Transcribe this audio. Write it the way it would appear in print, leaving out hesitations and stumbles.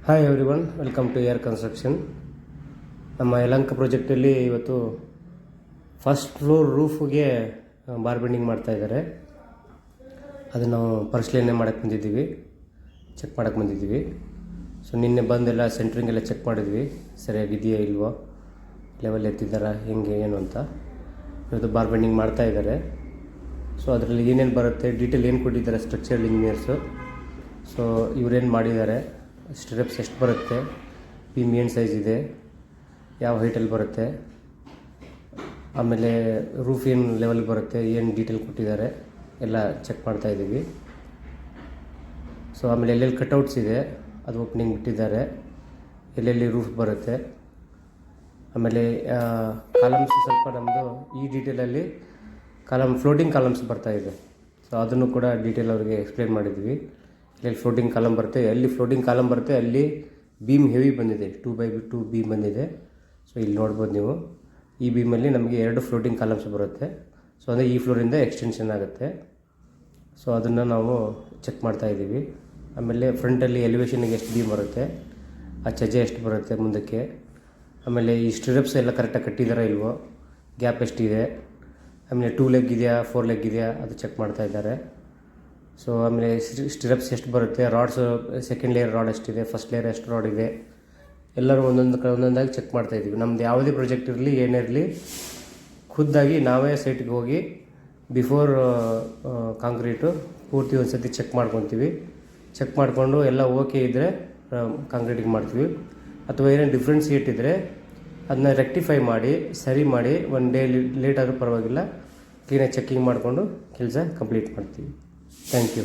Hi everyone, welcome to air construction. ನಮ್ಮ ಯಲಹಂಕ ಪ್ರಾಜೆಕ್ಟಲ್ಲಿ ಇವತ್ತು ಫಸ್ಟ್ ಫ್ಲೋರ್ ರೂಫ್ಗೆ ಬಾರ್ ಬೆಂಡಿಂಗ್ ಮಾಡ್ತಾಯಿದ್ದಾರೆ. ಅದನ್ನು ನಾವು ಪರಿಶೀಲನೆ ಮಾಡೋಕ್ಕೆ ಬಂದಿದ್ದೀವಿ, ಚೆಕ್ ಮಾಡೋಕ್ಕೆ ಬಂದಿದ್ದೀವಿ. ಸೊ ನಿನ್ನೆ ಬಂದೆಲ್ಲ ಸೆಂಟ್ರಿಂಗೆಲ್ಲ ಚೆಕ್ ಮಾಡಿದ್ವಿ, ಸರಿಯಾಗಿದೆಯಾ ಇಲ್ವೋ, ಲೆವೆಲ್ ಎತ್ತಿದ್ದಾರಾ ಹೆಂಗೆ ಏನು ಅಂತ. ಇವತ್ತು ಬಾರ್ ಬೆಂಡಿಂಗ್ ಮಾಡ್ತಾಯಿದ್ದಾರೆ. ಸೊ ಅದರಲ್ಲಿ ಏನೇನು ಬರುತ್ತೆ, ಡೀಟೇಲ್ ಏನು ಕೊಟ್ಟಿದ್ದಾರೆ ಸ್ಟ್ರಕ್ಚರಲ್ ಇಂಜಿನಿಯರ್ಸು. ಸೊ ಇವರೇನು ಮಾಡಿದ್ದಾರೆ, ಸ್ಟಿರಪ್ಸ್ ಎಷ್ಟು ಬರುತ್ತೆ, ಬೀಮ್ ಏನು ಸೈಜ್ ಇದೆ, ಯಾವ ಹೈಟಲ್ಲಿ ಬರುತ್ತೆ, ಆಮೇಲೆ ರೂಫ್ ಏನು ಲೆವೆಲ್ ಬರುತ್ತೆ, ಏನು ಡೀಟೇಲ್ ಕೊಟ್ಟಿದ್ದಾರೆ ಎಲ್ಲ ಚೆಕ್ ಮಾಡ್ತಾಯಿದ್ದೀವಿ. ಸೊ ಆಮೇಲೆ ಎಲ್ಲೆಲ್ಲಿ ಕಟ್ಔಟ್ಸ್ ಇದೆ ಅದು ಓಪನಿಂಗ್ ಬಿಟ್ಟಿದ್ದಾರೆ, ಎಲ್ಲೆಲ್ಲಿ ರೂಫ್ ಬರುತ್ತೆ. ಆಮೇಲೆ ಕಾಲಮ್ಸ್ ಸ್ವಲ್ಪ ನಮ್ಮದು ಈ ಡೀಟೇಲಲ್ಲಿ ಫ್ಲೋಟಿಂಗ್ ಕಾಲಮ್ಸ್ ಬರ್ತಾಯಿದೆ. ಸೊ ಅದನ್ನು ಕೂಡ ಡೀಟೇಲ್ ಅವರಿಗೆ ಎಕ್ಸ್ಪ್ಲೇನ್ ಮಾಡಿದ್ವಿ. ಎಲ್ಲಿ ಫ್ಲೋಟಿಂಗ್ ಕಾಲಮ್ ಬರುತ್ತೆ, ಎಲ್ಲಿ ಫ್ಲೋಟಿಂಗ್ ಕಾಲಮ್ ಬರುತ್ತೆ ಅಲ್ಲಿ ಬೀಮ್ ಹೆವಿ ಬಂದಿದೆ, 2x2 ಬೀಮ್ ಬಂದಿದೆ. ಸೊ ಇಲ್ಲಿ ನೋಡ್ಬೋದು ನೀವು, ಈ ಬೀಮಲ್ಲಿ ನಮಗೆ 2 ಫ್ಲೋಟಿಂಗ್ ಕಾಲಮ್ಸ್ ಬರುತ್ತೆ. ಸೊ ಅಂದರೆ ಈ ಫ್ಲೋರಿಂದ ಎಕ್ಸ್ಟೆನ್ಷನ್ ಆಗುತ್ತೆ. ಸೊ ಅದನ್ನು ನಾವು ಚೆಕ್ ಮಾಡ್ತಾಯಿದ್ದೀವಿ. ಆಮೇಲೆ ಫ್ರಂಟಲ್ಲಿ ಎಲಿವೇಷನ್ಗೆ ಎಷ್ಟು ಬೀಮ್ ಬರುತ್ತೆ, ಆ ಚಜೆ ಎಷ್ಟು ಬರುತ್ತೆ ಮುಂದಕ್ಕೆ, ಆಮೇಲೆ ಈ ಸ್ಟಿರಪ್ಸ್ ಎಲ್ಲ ಕರೆಕ್ಟಾಗಿ ಕಟ್ಟಿದ್ದಾರಾ ಇಲ್ವೋ, ಗ್ಯಾಪ್ ಎಷ್ಟಿದೆ, ಆಮೇಲೆ 2 ಲೆಗ್ ಇದೆಯಾ 4 ಲೆಗ್ ಇದೆಯಾ ಅದು ಚೆಕ್ ಮಾಡ್ತಾ ಇದ್ದಾರೆ. ಸೊ ಆಮೇಲೆ ಸ್ಟಿರಪ್ಸ್ ಎಷ್ಟು ಬರುತ್ತೆ, ರಾಡ್ಸ್ ಸೆಕೆಂಡ್ ಲೇಯರ್ ರಾಡ್ ಎಷ್ಟಿದೆ, ಫಸ್ಟ್ ಲೇಯರ್ ಎಷ್ಟು ರಾಡ್ ಇದೆ, ಎಲ್ಲರೂ ಒಂದೊಂದಾಗಿ ಚೆಕ್ ಮಾಡ್ತಾಯಿದ್ದೀವಿ. ನಮ್ಮದು ಯಾವುದೇ ಪ್ರಾಜೆಕ್ಟ್ ಇರಲಿ ಏನೇ ಇರಲಿ, ಖುದ್ದಾಗಿ ನಾವೇ ಸೈಟ್ಗೆ ಹೋಗಿ ಬಿಫೋರ್ ಕಾಂಕ್ರೀಟು ಪೂರ್ತಿ ಒಂದು ಸತಿ ಚೆಕ್ ಮಾಡ್ಕೊತೀವಿ. ಚೆಕ್ ಮಾಡಿಕೊಂಡು ಎಲ್ಲ ಓಕೆ ಇದ್ದರೆ ಕಾಂಕ್ರೀಟಿಗೆ ಮಾಡ್ತೀವಿ. ಅಥವಾ ಏನೇನು ಡಿಫ್ರೆನ್ಸಿಯೇಟ್ ಇದ್ದರೆ ಅದನ್ನ ರೆಕ್ಟಿಫೈ ಮಾಡಿ ಸರಿ ಮಾಡಿ, 1 ಡೇ ಲೇಟ್ ಆದರೂ ಪರವಾಗಿಲ್ಲ, ಕ್ಲೀನಾಗಿ ಚೆಕ್ಕಿಂಗ್ ಮಾಡಿಕೊಂಡು ಕೆಲಸ ಕಂಪ್ಲೀಟ್ ಮಾಡ್ತೀವಿ. Thank you.